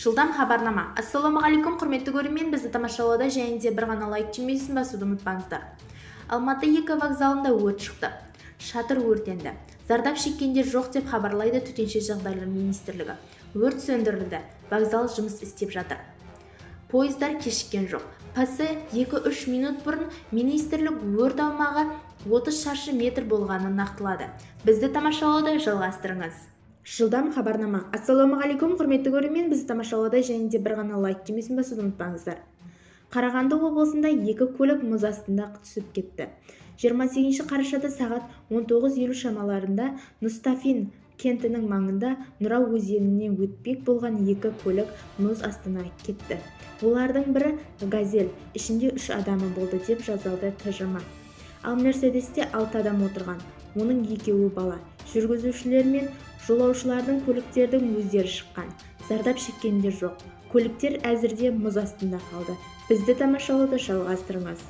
Жылдам хабарнама. Ассалаумағалейкум, құрметті көрермен, бізді тамашалауда және де бір ғана лайк түймесін басуды ұмытпаңыздар. Алматы 2 вокзалында өрт шықты. Шатыр өртенді. Зардап шеккендер жоқ деп хабарлайды Төтенше жағдайлар министрлігі. Өрт сөндірілді. Вокзал жұмыс істеп жатыр. Пойыздар кешіккен жоқ. Пасы 2-3 минут бұрын министрлік өрт аумағы 30 шаршы метр болғанын нақтылады. Бізді тамашалауды жалғастырыңыз. Жылдам хабарнама. Ассалаумағалейкум, құрметті көрермен, бізді тамашалауда және де бір ғана лайк түймесін басуды ұмытпаңыздар. Қарағанды облысында 2 көлік мұз астында түсіп кетті. 28 қарашада сағат 19:50 шамаларында Нустафин кентінің маңында Нұра өзенінен өтпек болған 2 көлік мұз астына кетті. Олардың бірі Газель, ішінде 3 адамы болды деп жазылды ТЖМ. Ал Мерседесте 6 адам отырған, оның 2-і бала. Жүргізушілер мен жолаушылардың көліктердің өздері шыққан. Зардап шеккендер жоқ. Көліктер әзірде мұз астында қалды. Бізді тамашалауды жалғастырыңыз.